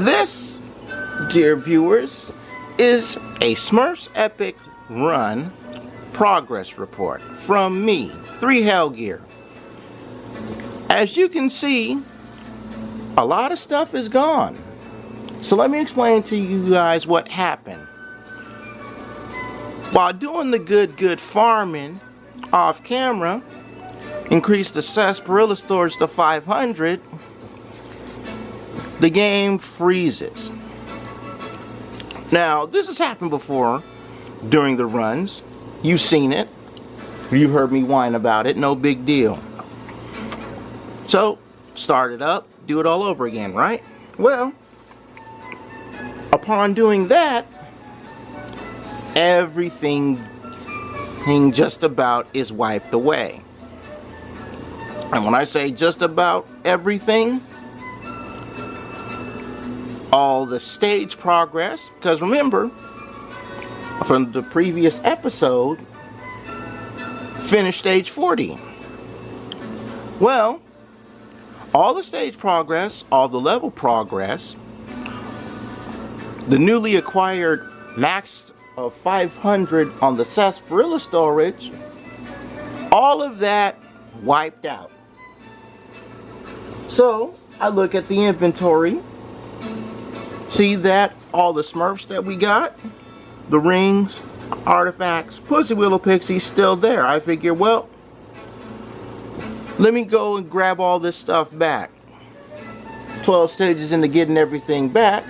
This, dear viewers, is a Smurfs Epic Run progress report from me, 3Hellgear. As you can see, a lot of stuff is gone. So let me explain to you guys what happened. While doing the good farming off camera, increased the sarsaparilla storage to 500, the game freezes. Now, this has happened before during the runs. You've seen it. You've heard me whine about it. No big deal. So, start it up, do it all over again, right? Well, upon doing that, everything just about is wiped away. And when I say just about everything, all the stage progress, because remember, from the previous episode, finished stage 40. Well, all the stage progress, all the level progress, the newly acquired max of 500 on the sarsaparilla storage, all of that wiped out. So, I look at the inventory, see that all the Smurfs that we got, the rings, artifacts, Pussy Willow Pixies still there. I figure, well, let me go and grab all this stuff back. 12 stages into getting everything back,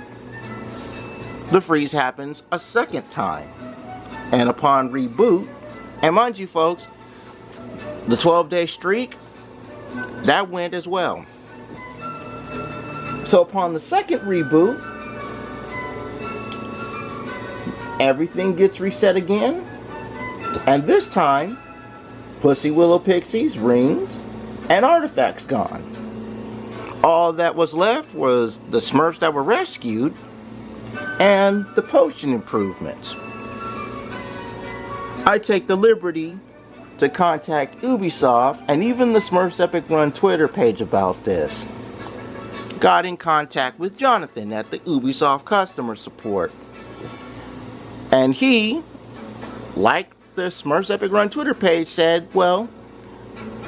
the freeze happens a second time. And upon reboot, and mind you folks, the 12-day streak, that went as well. So upon the second reboot, everything gets reset again. And this time, Pussy Willow Pixies, rings, and artifacts gone. All that was left was the Smurfs that were rescued and the potion improvements. I take the liberty to contact Ubisoft and even the Smurfs Epic Run Twitter page about this. Got in contact with Jonathan at the Ubisoft customer support. And he, like the Smurfs Epic Run Twitter page, said, well,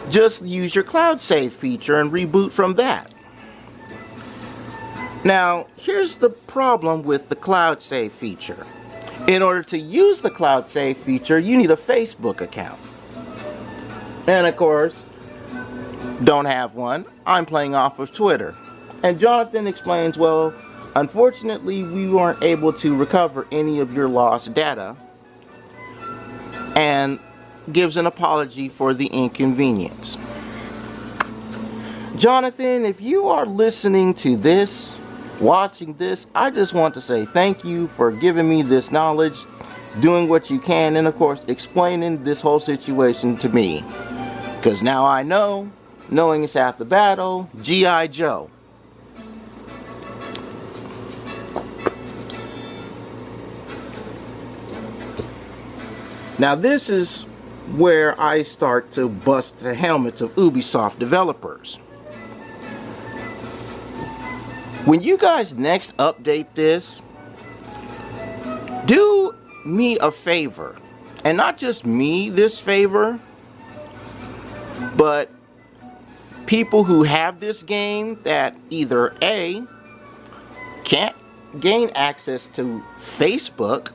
just use your cloud save feature and reboot from that. Now, here's the problem with the cloud save feature. In order to use the cloud save feature, you need a Facebook account. And of course, don't have one. I'm playing off of Twitter. And Jonathan explains, well, unfortunately, we weren't able to recover any of your lost data, and gives an apology for the inconvenience. Jonathan, if you are listening to this, watching this, I just want to say thank you for giving me this knowledge, doing what you can, and of course explaining this whole situation to me. Because now I know, knowing is half the battle, G.I. Joe. Now this is where I start to bust the helmets of Ubisoft developers. When you guys next update this, do me a favor, and not just me this favor, but people who have this game that either A, can't gain access to Facebook,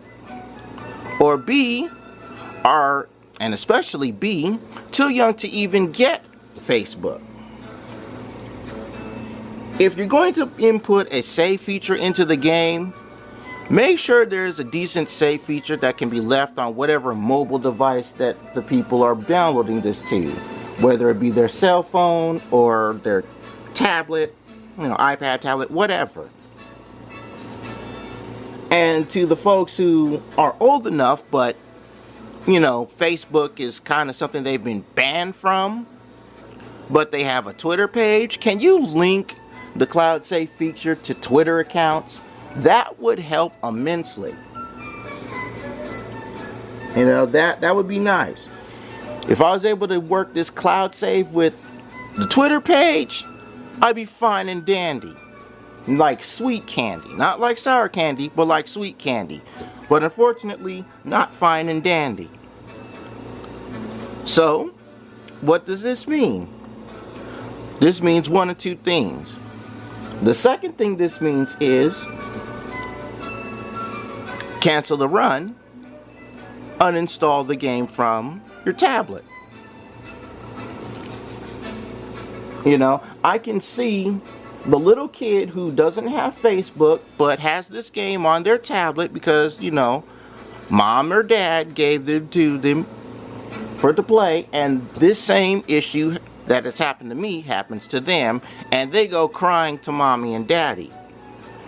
or B, are, and especially B, too young to even get Facebook. If you're going to input a save feature into the game, make sure there's a decent save feature that can be left on whatever mobile device that the people are downloading this to, whether it be their cell phone or their tablet, iPad, tablet, whatever. And to the folks who are old enough, but Facebook is kind of something they've been banned from, but they have a Twitter page, can you link the cloud save feature to Twitter accounts? That would help immensely. That would be nice. If I was able to work this cloud save with the Twitter page, I'd be fine and dandy. like sweet candy. Not like sour candy, but like sweet candy. But unfortunately, not fine and dandy. So, what does this mean? This means one of two things. The second thing this means is cancel the run, uninstall the game from your tablet. You know, I can see the little kid who doesn't have Facebook but has this game on their tablet because, you know, mom or dad gave it to them for to play, and this same issue that has happened to me happens to them, and they go crying to mommy and daddy.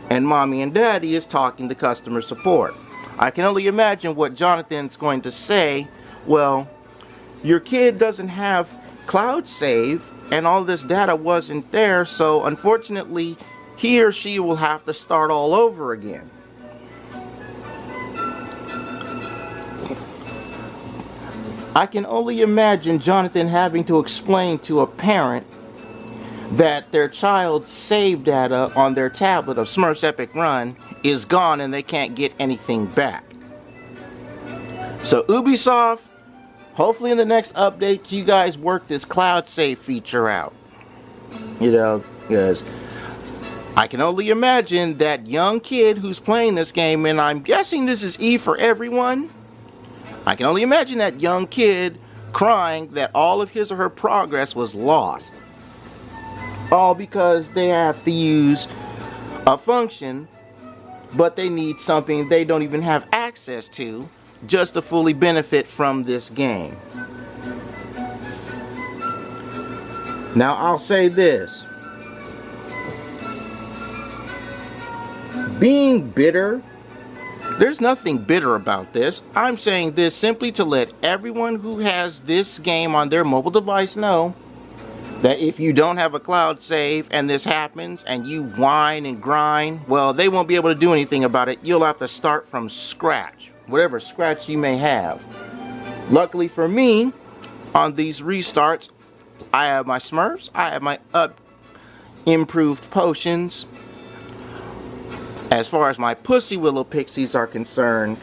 And mommy and daddy is talking to customer support. I can only imagine what Jonathan's going to say. Well, your kid doesn't have cloud save and all this data wasn't there, so unfortunately he or she will have to start all over again. I can only imagine Jonathan having to explain to a parent that their child's save data on their tablet of Smurfs Epic Run is gone and they can't get anything back. So Ubisoft, hopefully in the next update you guys work this cloud save feature out. You know, because I can only imagine that young kid who's playing this game, and I'm guessing this is E for everyone. I can only imagine that young kid crying that all of his or her progress was lost. All because they have to use a function, but they need something they don't even have access to just to fully benefit from this game. Now I'll say this. Being bitter, there's nothing bitter about this. I'm saying this simply to let everyone who has this game on their mobile device know that if you don't have a cloud save and this happens and you whine and grind, well, they won't be able to do anything about it. You'll have to start from scratch, whatever scratch you may have. Luckily for me, on these restarts, I have my Smurfs, I have my improved potions. As far as my Pussy Willow Pixies are concerned,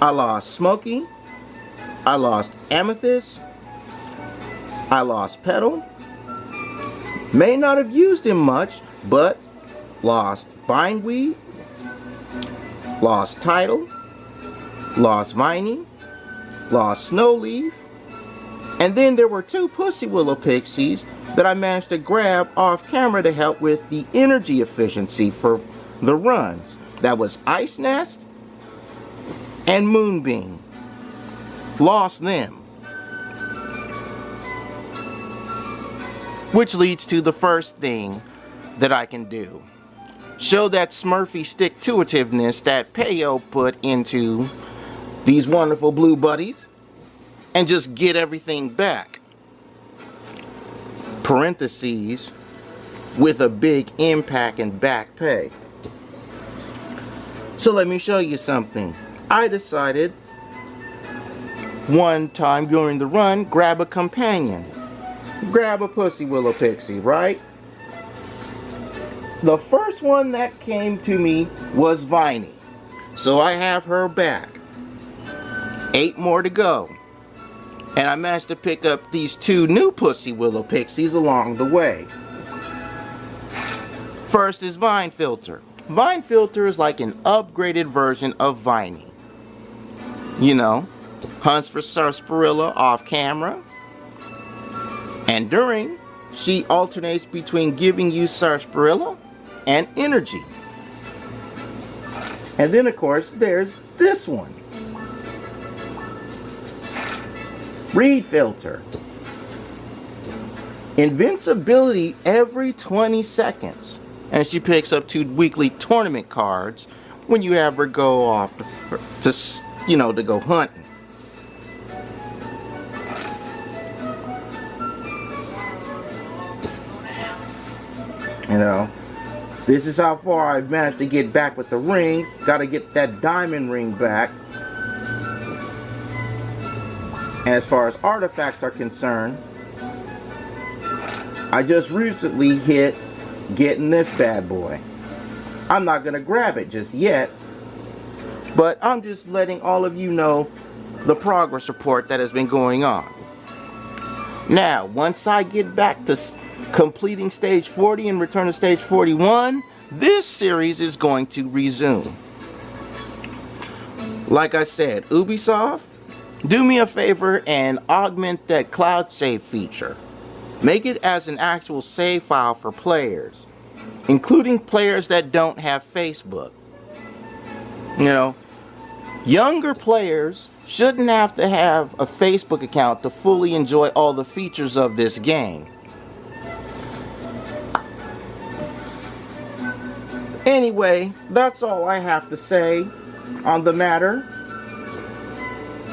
I lost Smokey, I lost Amethyst, I lost Petal. May not have used him much, but lost Bindweed, lost Tidal, lost Viney, lost Snowleaf, and then there were 2 Pussy Willow Pixies that I managed to grab off camera to help with the energy efficiency for the runs. That was Ice Nest and Moonbeam. Lost them. Which leads to the first thing that I can do. Show that Smurfy stick-to-itiveness that Peyo put into these wonderful blue buddies and just get everything back. Parentheses, with a big impact and back pay. So let me show you something. I decided one time during the run, grab a companion. Grab a Pussy Willow Pixie, right? The first one that came to me was Viney. So I have her back. 8 more to go. And I managed to pick up these 2 new Pussy Willow Pixies along the way. First is Vine Filter. Vine Filter is like an upgraded version of Viney. You know, hunts for sarsaparilla off camera. And during, she alternates between giving you sarsaparilla and energy. And then of course there's this one. Reed Filter. Invincibility every 20 seconds. And she picks up 2 weekly tournament cards when you have her go off to go hunting. You know, this is how far I've managed to get back with the rings. Got to get that diamond ring back. And as far as artifacts are concerned, I just recently hit getting this bad boy. I'm not gonna grab it just yet, but I'm just letting all of you know the progress report that has been going on. Now, once I get back to completing stage 40 and return to stage 41, this series is going to resume. Like I said, Ubisoft, do me a favor and augment that cloud save feature. Make it as an actual save file for players, including players that don't have Facebook. You know, younger players shouldn't have to have a Facebook account to fully enjoy all the features of this game. Anyway, that's all I have to say on the matter.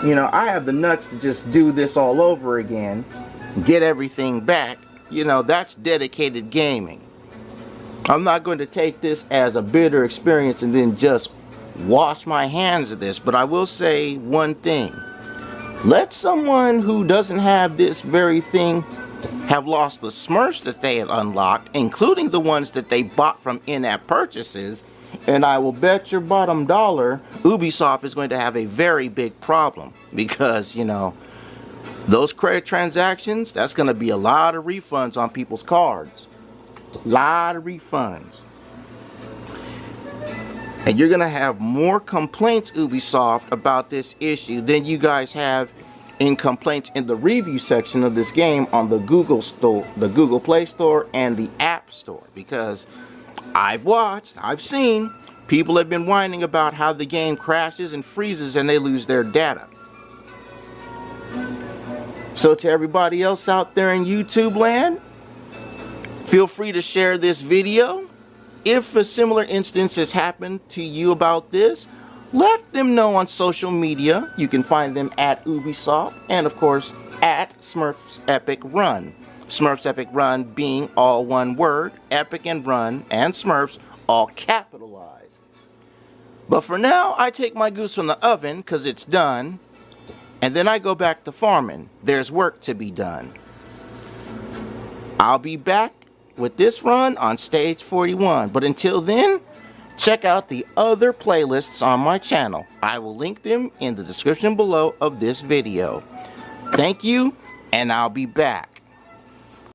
You know, I have the nuts to just do this all over again, get everything back. You know, that's dedicated gaming. I'm not going to take this as a bitter experience and then just wash my hands of this, but I will say one thing. Let someone who doesn't have this very thing have lost the Smurfs that they had unlocked, including the ones that they bought from in-app purchases, and I will bet your bottom dollar Ubisoft is going to have a very big problem, because, you know, those credit transactions, that's going to be a lot of refunds on people's cards. A lot of refunds. And you're going to have more complaints, Ubisoft, about this issue than you guys have in complaints in the review section of this game on the Google Store, the Google Play Store, and the App Store. Because I've watched, I've seen, people have been whining about how the game crashes and freezes and they lose their data. So to everybody else out there in YouTube land, feel free to share this video. If a similar instance has happened to you about this, let them know on social media. You can find them at Ubisoft and, of course, at Smurfs Epic Run. Smurfs Epic Run being all one word, Epic and Run and Smurfs all capitalized. But for now, I take my goose from the oven because it's done, and then I go back to farming. There's work to be done. I'll be back with this run on stage 41, but until then, check out the other playlists on my channel. I will link them in the description below of this video. Thank you, and I'll be back.